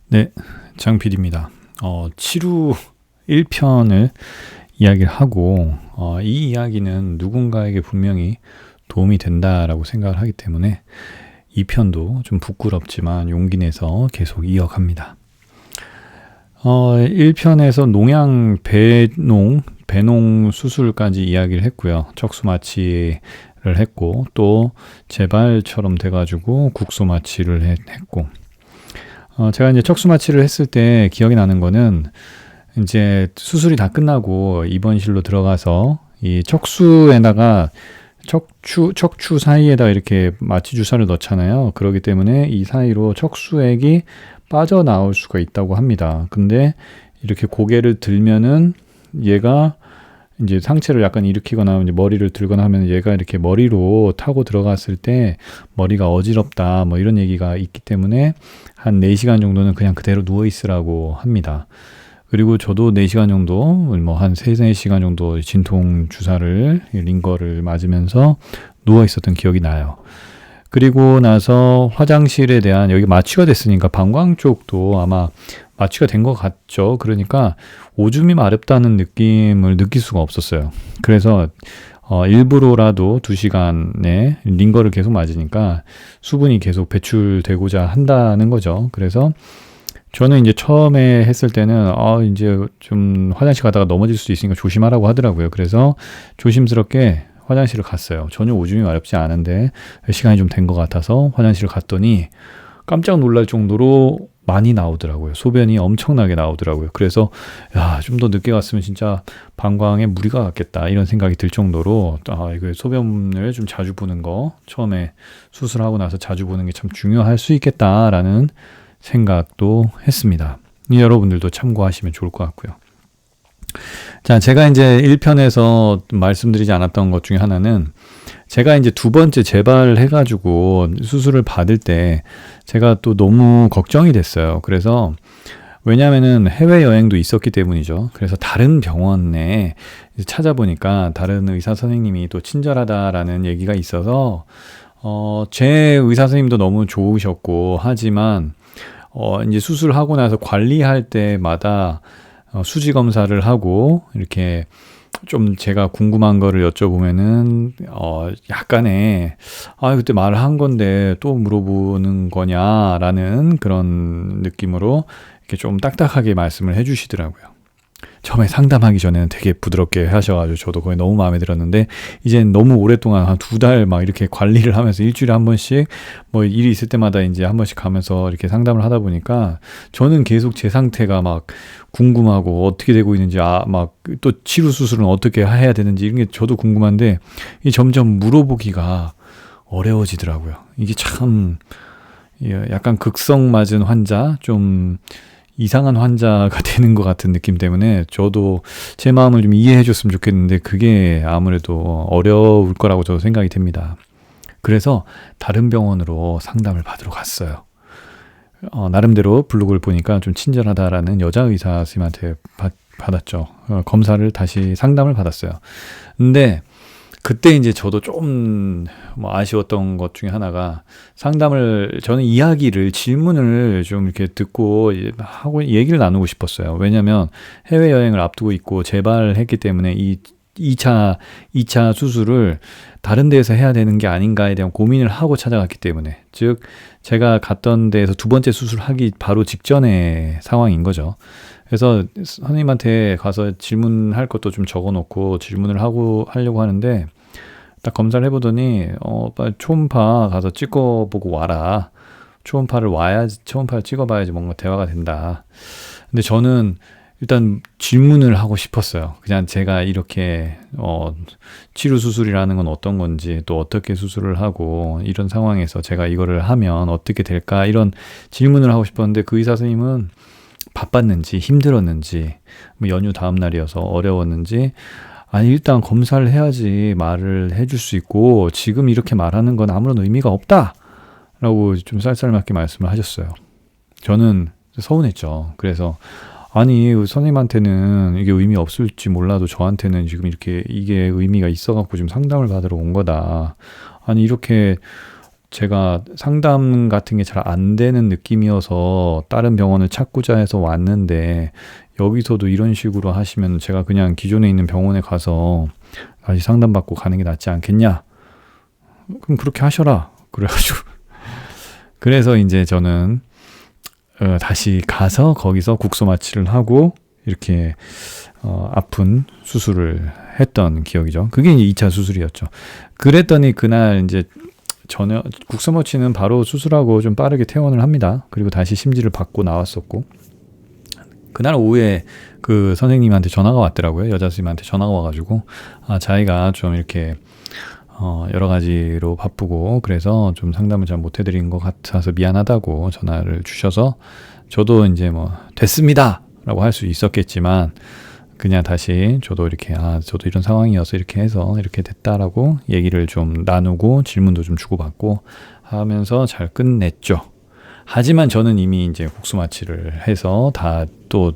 네, 장 PD입니다. 치루 1편을 이야기를 하고, 이 이야기는 누군가에게 분명히 도움이 된다라고 생각을 하기 때문에 2편도 좀 부끄럽지만 용기 내서 계속 이어갑니다. 1편에서 농양 배농 수술까지 이야기를 했고요. 척수 마취를 했고, 또 재발처럼 돼가지고 국소 마취를 했고, 제가 이제 척수 마취를 했을 때 기억이 나는 거는 이제 수술이 다 끝나고 입원실로 들어가서 이 척수에다가 척추 사이에다 이렇게 마취 주사를 넣잖아요. 그렇기 때문에 이 사이로 척수액이 빠져나올 수가 있다고 합니다. 근데 이렇게 고개를 들면은 얘가 이제 상체를 약간 일으키거나 이제 머리를 들거나 하면 얘가 이렇게 머리로 타고 들어갔을 때 머리가 어지럽다 뭐 이런 얘기가 있기 때문에 한 4시간 정도는 그냥 그대로 누워 있으라고 합니다. 그리고 저도 4시간 정도 뭐 한 3-4시간 정도 진통 주사를 링거를 맞으면서 누워 있었던 기억이 나요. 그리고 나서 화장실에 대한 여기 마취가 됐으니까 방광 쪽도 아마 마취가 된 것 같죠. 그러니까 오줌이 마렵다는 느낌을 느낄 수가 없었어요. 그래서 일부러라도 2시간에 링거를 계속 맞으니까 수분이 계속 배출되고자 한다는 거죠. 그래서 저는 이제 처음에 했을 때는 이제 좀 화장실 가다가 넘어질 수도 있으니까 조심하라고 하더라고요. 그래서 조심스럽게 화장실을 갔어요. 전혀 오줌이 마렵지 않은데 시간이 좀 된 것 같아서 화장실을 갔더니 깜짝 놀랄 정도로 많이 나오더라고요. 소변이 엄청나게 나오더라고요. 그래서 좀 더 늦게 갔으면 진짜 방광에 무리가 갔겠다 이런 생각이 들 정도로 이거 소변을 좀 자주 보는 거 처음에 수술하고 나서 자주 보는 게 참 중요할 수 있겠다라는 생각도 했습니다. 여러분들도 참고하시면 좋을 것 같고요. 자, 제가 이제 1편에서 말씀드리지 않았던 것 중에 하나는 제가 이제 2번째 재발해가지고 수술을 받을 때 제가 또 너무 걱정이 됐어요. 그래서 왜냐면은 해외여행도 있었기 때문이죠. 그래서 다른 병원에 찾아보니까 다른 의사 선생님이 또 친절하다라는 얘기가 있어서 제 의사 선생님도 너무 좋으셨고 하지만 이제 수술하고 나서 관리할 때마다 수지 검사를 하고 이렇게 좀 제가 궁금한 거를 여쭤보면은 약간의 그때 말을 한 건데 또 물어보는 거냐라는 그런 느낌으로 이렇게 좀 딱딱하게 말씀을 해주시더라고요. 처음에 상담하기 전에는 되게 부드럽게 하셔가지고 저도 그게 너무 마음에 들었는데 이젠 너무 오랫동안 한 2달 막 이렇게 관리를 하면서 일주일에 한 번씩 뭐 일이 있을 때마다 이제 한 번씩 가면서 이렇게 상담을 하다 보니까 저는 계속 제 상태가 막 궁금하고 어떻게 되고 있는지 막 또 치료 수술은 어떻게 해야 되는지 이런 게 저도 궁금한데 이 점점 물어보기가 어려워지더라고요. 이게 참 약간 극성 맞은 환자 좀 이상한 환자가 되는 것 같은 느낌 때문에 저도 제 마음을 좀 이해해 줬으면 좋겠는데 그게 아무래도 어려울 거라고 저도 생각이 됩니다. 그래서 다른 병원으로 상담을 받으러 갔어요. 나름대로 블로그를 보니까 좀 친절하다라는 여자 의사 선생님한테 받았죠. 검사를 다시 상담을 받았어요. 근데 그때 이제 저도 좀 아쉬웠던 것 중에 하나가 저는 질문을 좀 이렇게 듣고 하고 얘기를 나누고 싶었어요. 왜냐면 해외여행을 앞두고 있고 재발했기 때문에 이 2차 수술을 다른 데에서 해야 되는 게 아닌가에 대한 고민을 하고 찾아갔기 때문에 즉 제가 갔던 데에서 2번째 수술하기 바로 직전의 상황인 거죠. 그래서 선생님한테 가서 질문할 것도 좀 적어놓고 질문을 하려고 하는데 딱 검사를 해보더니 빨리 초음파 가서 찍어보고 와라. 초음파를 찍어봐야지 뭔가 대화가 된다. 근데 저는 일단 질문을 하고 싶었어요. 그냥 제가 이렇게 치료 수술이라는 건 어떤 건지 또 어떻게 수술을 하고 이런 상황에서 제가 이거를 하면 어떻게 될까 이런 질문을 하고 싶었는데 그 의사 선생님은 바빴는지 힘들었는지 뭐 연휴 다음 날이어서 어려웠는지 일단 검사를 해야지 말을 해줄 수 있고 지금 이렇게 말하는 건 아무런 의미가 없다 라고 좀 쌀쌀맞게 말씀을 하셨어요. 저는 서운했죠. 그래서 선생님한테는 이게 의미 없을지 몰라도 저한테는 지금 이렇게 이게 의미가 있어갖고 지금 상담을 받으러 온 거다. 이렇게 제가 상담 같은 게 잘 안 되는 느낌이어서 다른 병원을 찾고자 해서 왔는데 여기서도 이런 식으로 하시면 제가 그냥 기존에 있는 병원에 가서 다시 상담받고 가는 게 낫지 않겠냐? 그럼 그렇게 하셔라. 그래가지고 그래서 이제 저는 다시 가서 거기서 국소 마취를 하고 이렇게 아픈 수술을 했던 기억이죠. 그게 이제 2차 수술이었죠. 그랬더니 그날 이제 국소 마취는 바로 수술하고 좀 빠르게 퇴원을 합니다. 그리고 다시 심지를 받고 나왔었고 그날 오후에 그 선생님한테 전화가 왔더라고요. 여자 선생님한테 전화가 와가지고 자기가 좀 이렇게 여러 가지로 바쁘고 그래서 좀 상담을 잘 못 해드린 것 같아서 미안하다고 전화를 주셔서 저도 이제 뭐 됐습니다 라고 할 수 있었겠지만 그냥 다시 저도 이렇게 저도 이런 상황이어서 이렇게 해서 이렇게 됐다라고 얘기를 좀 나누고 질문도 좀 주고받고 하면서 잘 끝냈죠. 하지만 저는 이미 이제 국소 마취를 해서 다 또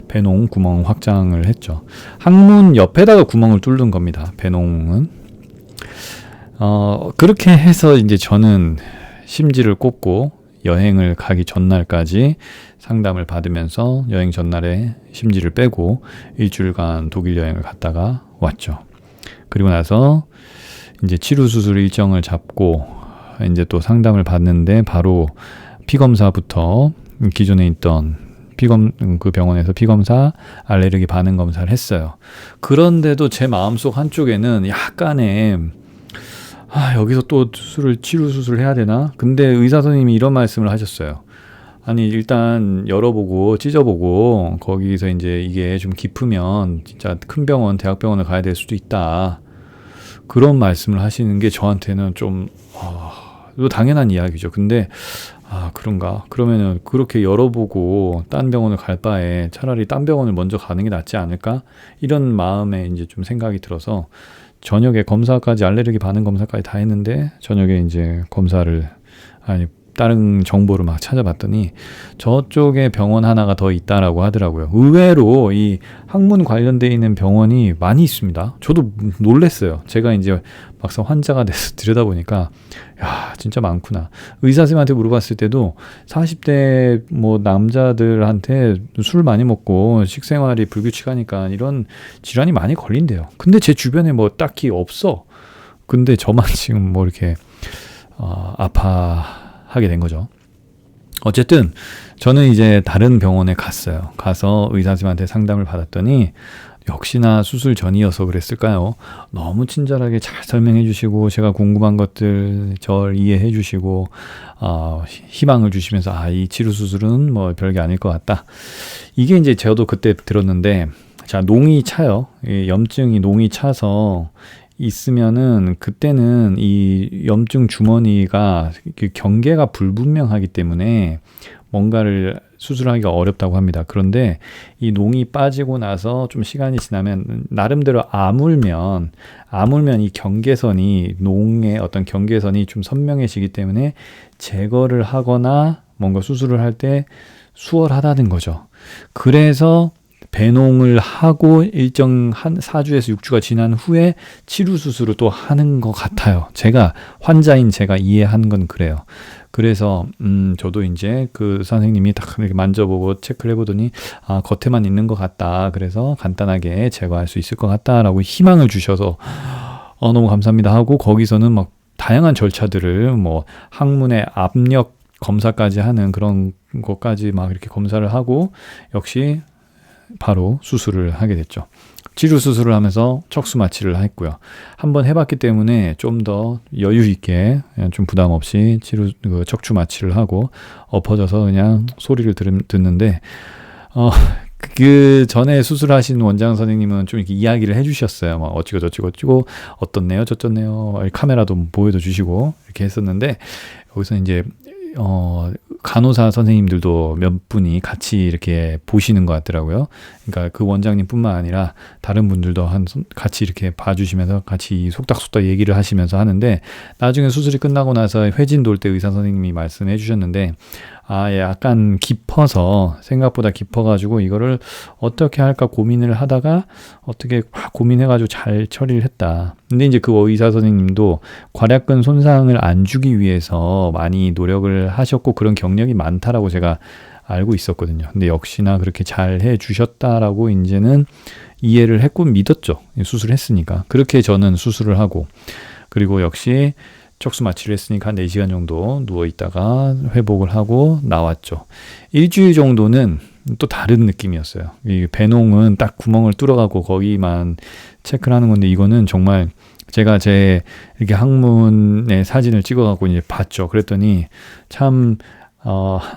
배농 구멍 확장을 했죠. 항문 옆에다가 구멍을 뚫는 겁니다. 배농은. 그렇게 해서 이제 저는 심지를 꽂고 여행을 가기 전날까지 상담을 받으면서 여행 전날에 심지를 빼고 일주일간 독일 여행을 갔다가 왔죠. 그리고 나서 이제 치료 수술 일정을 잡고 이제 또 상담을 받는데 바로 피검사부터 기존에 있던 그 병원에서 피검사, 알레르기 반응 검사를 했어요. 그런데도 제 마음속 한쪽에는 약간의 여기서 또 치료 수술을 해야 되나? 근데 의사 선생님이 이런 말씀을 하셨어요. 아니 일단 열어보고 찢어보고 거기서 이제 이게 좀 깊으면 진짜 큰 병원, 대학병원을 가야 될 수도 있다. 그런 말씀을 하시는 게 저한테는 좀 당연한 이야기죠. 근데 그런가? 그러면은 그렇게 열어보고 딴 병원을 갈 바에 차라리 딴 병원을 먼저 가는 게 낫지 않을까? 이런 마음에 이제 좀 생각이 들어서 저녁에 검사까지 알레르기 반응 검사까지 다 했는데 저녁에 이제 다른 정보를 막 찾아봤더니 저쪽에 병원 하나가 더 있다라고 하더라고요. 의외로 이 항문 관련돼 있는 병원이 많이 있습니다. 저도 놀랐어요. 제가 이제 막상 환자가 돼서 들여다보니까 야 진짜 많구나. 의사 선생님한테 물어봤을 때도 40대 뭐 남자들한테 술 많이 먹고 식생활이 불규칙하니까 이런 질환이 많이 걸린대요. 근데 제 주변에 뭐 딱히 없어. 근데 저만 지금 뭐 이렇게 아파하게 된 거죠. 어쨌든 저는 이제 다른 병원에 갔어요. 가서 의사 선생님한테 상담을 받았더니 역시나 수술 전이어서 그랬을까요? 너무 친절하게 잘 설명해 주시고 제가 궁금한 것들 절 이해해 주시고 희망을 주시면서 이 치료 수술은 뭐 별게 아닐 것 같다. 이게 이제 저도 그때 들었는데 농이 차요. 염증이 농이 차서 있으면은 그때는 이 염증 주머니가 경계가 불분명하기 때문에 뭔가를 수술하기가 어렵다고 합니다. 그런데 이 농이 빠지고 나서 좀 시간이 지나면 나름대로 아물면 이 경계선이 농의 어떤 경계선이 좀 선명해지기 때문에 제거를 하거나 뭔가 수술을 할 때 수월하다는 거죠. 그래서 배농을 하고 일정 한 4주에서 6주가 지난 후에 치료 수술을 또 하는 것 같아요. 환자인 제가 이해한 건 그래요. 그래서 저도 이제 그 선생님이 딱 이렇게 만져보고 체크를 해보더니 겉에만 있는 것 같다. 그래서 간단하게 제거할 수 있을 것 같다라고 희망을 주셔서 너무 감사합니다 하고 거기서는 막 다양한 절차들을 뭐 항문의 압력 검사까지 하는 그런 것까지 막 이렇게 검사를 하고 역시 바로 수술을 하게 됐죠. 치료 수술을 하면서 척수 마취를 했고요. 한번 해봤기 때문에 좀 더 여유 있게 좀 부담 없이 척추 마취를 하고 엎어져서 그냥 소리를 듣는데 그 전에 수술하신 원장 선생님은 좀 이렇게 이야기를 해주셨어요. 막 어찌고 저찌고 어떻네요, 저쩌네요. 카메라도 보여도 주시고 이렇게 했었는데 여기서 이제 간호사 선생님들도 몇 분이 같이 이렇게 보시는 것 같더라고요. 그러니까 그 원장님뿐만 아니라 다른 분들도 같이 이렇게 봐주시면서 같이 속닥속닥 얘기를 하시면서 하는데 나중에 수술이 끝나고 나서 회진 돌 때 의사 선생님이 말씀해 주셨는데 약간 깊어서 생각보다 깊어가지고 이거를 어떻게 할까 고민을 하다가 어떻게 고민해가지고 잘 처리를 했다. 근데 이제 그 의사 선생님도 괄약근 손상을 안 주기 위해서 많이 노력을 하셨고 그런 경력이 많다라고 제가 알고 있었거든요. 근데 역시나 그렇게 잘 해주셨다라고 이제는 이해를 했고 믿었죠. 수술했으니까. 그렇게 저는 수술을 하고 그리고 역시 척수 마취를 했으니까 한 4시간 정도 누워있다가 회복을 하고 나왔죠. 일주일 정도는 또 다른 느낌이었어요. 이 배농은 딱 구멍을 뚫어가고 거기만 체크를 하는 건데 이거는 정말 제가 제 이렇게 항문의 사진을 찍어갖고 이제 봤죠. 그랬더니 참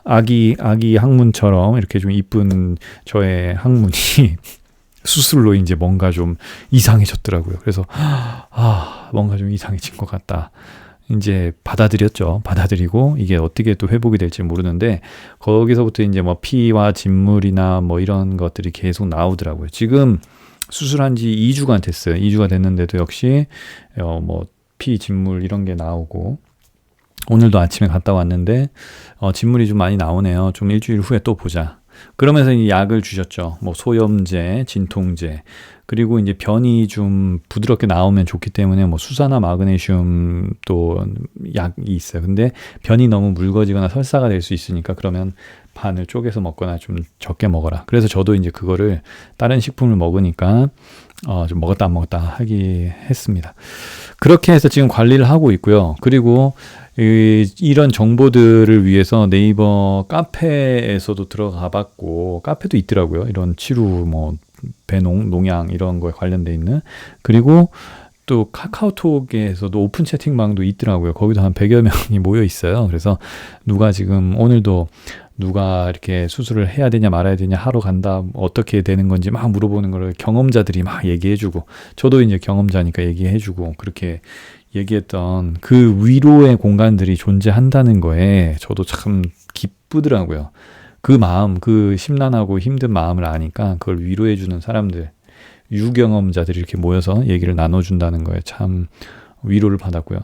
아기 항문처럼 이렇게 좀 이쁜 저의 항문이 수술로 이제 뭔가 좀 이상해졌더라고요. 그래서 뭔가 좀 이상해진 것 같다. 이제 받아들였죠. 받아들이고 이게 어떻게 또 회복이 될지 모르는데 거기서부터 이제 뭐 피와 진물이나 뭐 이런 것들이 계속 나오더라고요. 지금 수술한 지 2주가 됐어요. 2주가 됐는데도 역시 뭐 피, 진물 이런 게 나오고 오늘도 아침에 갔다 왔는데 진물이 좀 많이 나오네요. 좀 일주일 후에 또 보자. 그러면서 이 약을 주셨죠. 뭐 소염제, 진통제. 그리고 이제 변이 좀 부드럽게 나오면 좋기 때문에 뭐 수사나 마그네슘 또 약이 있어요. 근데 변이 너무 묽어지거나 설사가 될 수 있으니까 그러면 반을 쪼개서 먹거나 좀 적게 먹어라. 그래서 저도 이제 그거를 다른 식품을 먹으니까 좀 먹었다 안 먹었다 하기 했습니다. 그렇게 해서 지금 관리를 하고 있고요. 그리고 이런 정보들을 위해서 네이버 카페에서도 들어가 봤고 카페도 있더라고요. 이런 치료 뭐 배농, 농양 이런 거에 관련돼 있는. 그리고 또 카카오톡에서도 오픈 채팅방도 있더라고요. 거기도 한 100여 명이 모여 있어요. 그래서 누가 지금 오늘도 누가 이렇게 수술을 해야 되냐 말아야 되냐 하러 간다 어떻게 되는 건지 막 물어보는 거를 경험자들이 막 얘기해주고 저도 이제 경험자니까 얘기해주고 그렇게 얘기했던 그 위로의 공간들이 존재한다는 거에 저도 참 기쁘더라고요. 그 마음, 그 심란하고 힘든 마음을 아니까 그걸 위로해주는 사람들, 유경험자들이 이렇게 모여서 얘기를 나눠준다는 거에 참 위로를 받았고요.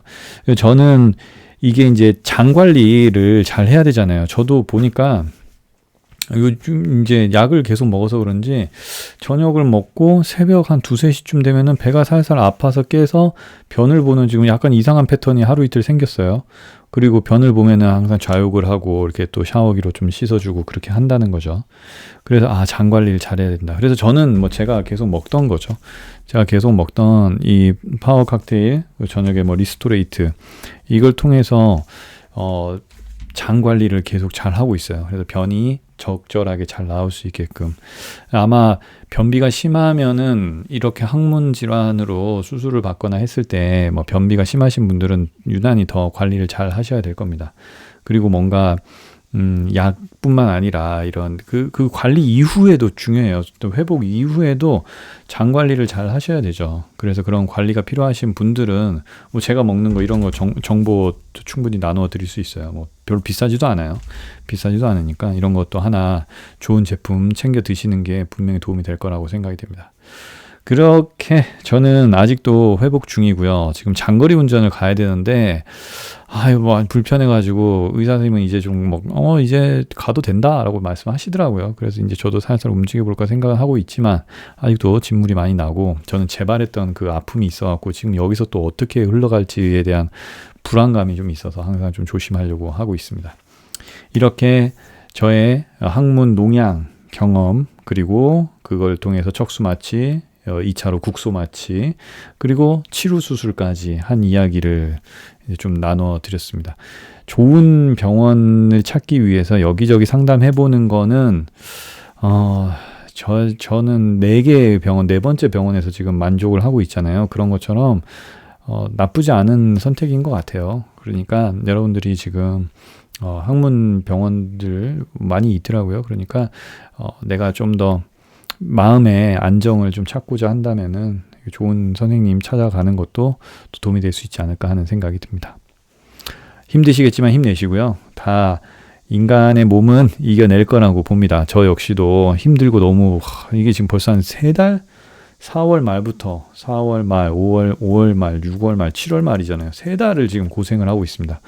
저는 이게 이제 장 관리를 잘 해야 되잖아요. 저도 보니까 요즘 이제 약을 계속 먹어서 그런지 저녁을 먹고 새벽 한 2-3시쯤 되면은 배가 살살 아파서 깨서 변을 보는 지금 약간 이상한 패턴이 하루 이틀 생겼어요. 그리고 변을 보면은 항상 좌욕을 하고 이렇게 또 샤워기로 좀 씻어주고 그렇게 한다는 거죠. 그래서 장 관리를 잘해야 된다. 그래서 저는 뭐 제가 계속 먹던 거죠. 제가 계속 먹던 이 파워 칵테일, 저녁에 뭐 리스토레이트 이걸 통해서 장 관리를 계속 잘 하고 있어요. 그래서 변이 적절하게 잘 나올 수 있게끔. 아마 변비가 심하면은 이렇게 항문 질환으로 수술을 받거나 했을 때 뭐 변비가 심하신 분들은 유난히 더 관리를 잘 하셔야 될 겁니다. 그리고 뭔가 약뿐만 아니라 이런 그 관리 이후에도 중요해요. 또 회복 이후에도 장 관리를 잘 하셔야 되죠. 그래서 그런 관리가 필요하신 분들은 뭐 제가 먹는 거 이런 거 정보 충분히 나누어 드릴 수 있어요. 뭐 별로 비싸지도 않아요. 비싸지도 않으니까 이런 것도 하나 좋은 제품 챙겨 드시는 게 분명히 도움이 될 거라고 생각이 됩니다. 그렇게 저는 아직도 회복 중이고요. 지금 장거리 운전을 가야 되는데 뭐 불편해가지고 의사 선생님은 이제 좀 이제 가도 된다라고 말씀하시더라고요. 그래서 이제 저도 살살 움직여볼까 생각을 하고 있지만 아직도 진물이 많이 나고 저는 재발했던 그 아픔이 있어갖고 지금 여기서 또 어떻게 흘러갈지에 대한 불안감이 좀 있어서 항상 좀 조심하려고 하고 있습니다. 이렇게 저의 항문 농양 경험 그리고 그걸 통해서 척수 마취 2차로 국소 마취 그리고 치료 수술까지 한 이야기를 좀 나눠 드렸습니다. 좋은 병원을 찾기 위해서 여기저기 상담해보는 거는 저는 4개의 병원, 4번째 병원에서 지금 만족을 하고 있잖아요. 그런 것처럼 나쁘지 않은 선택인 것 같아요. 그러니까 여러분들이 지금 항문 병원들 많이 있더라고요. 그러니까 내가 좀 더 마음의 안정을 좀 찾고자 한다면은 좋은 선생님 찾아가는 것도 또 도움이 될 수 있지 않을까 하는 생각이 듭니다. 힘드시겠지만 힘내시고요. 다 인간의 몸은 이겨낼 거라고 봅니다. 저 역시도 힘들고 너무 이게 지금 벌써 한 3달? 4월 말부터 4월 말, 5월 말, 6월 말, 7월 말이잖아요. 3달을 지금 고생을 하고 있습니다.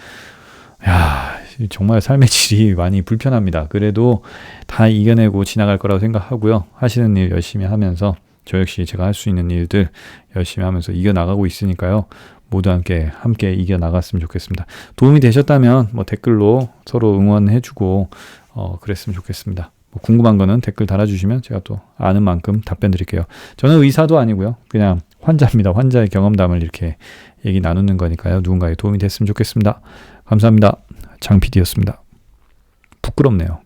야, 정말 삶의 질이 많이 불편합니다. 그래도 다 이겨내고 지나갈 거라고 생각하고요. 하시는 일 열심히 하면서 저 역시 제가 할 수 있는 일들 열심히 하면서 이겨나가고 있으니까요. 모두 함께 이겨나갔으면 좋겠습니다. 도움이 되셨다면 뭐 댓글로 서로 응원해주고 그랬으면 좋겠습니다. 뭐 궁금한 거는 댓글 달아주시면 제가 또 아는 만큼 답변 드릴게요. 저는 의사도 아니고요. 그냥 환자입니다. 환자의 경험담을 이렇게 얘기 나누는 거니까요. 누군가에 도움이 됐으면 좋겠습니다. 감사합니다. 장 PD였습니다. 부끄럽네요.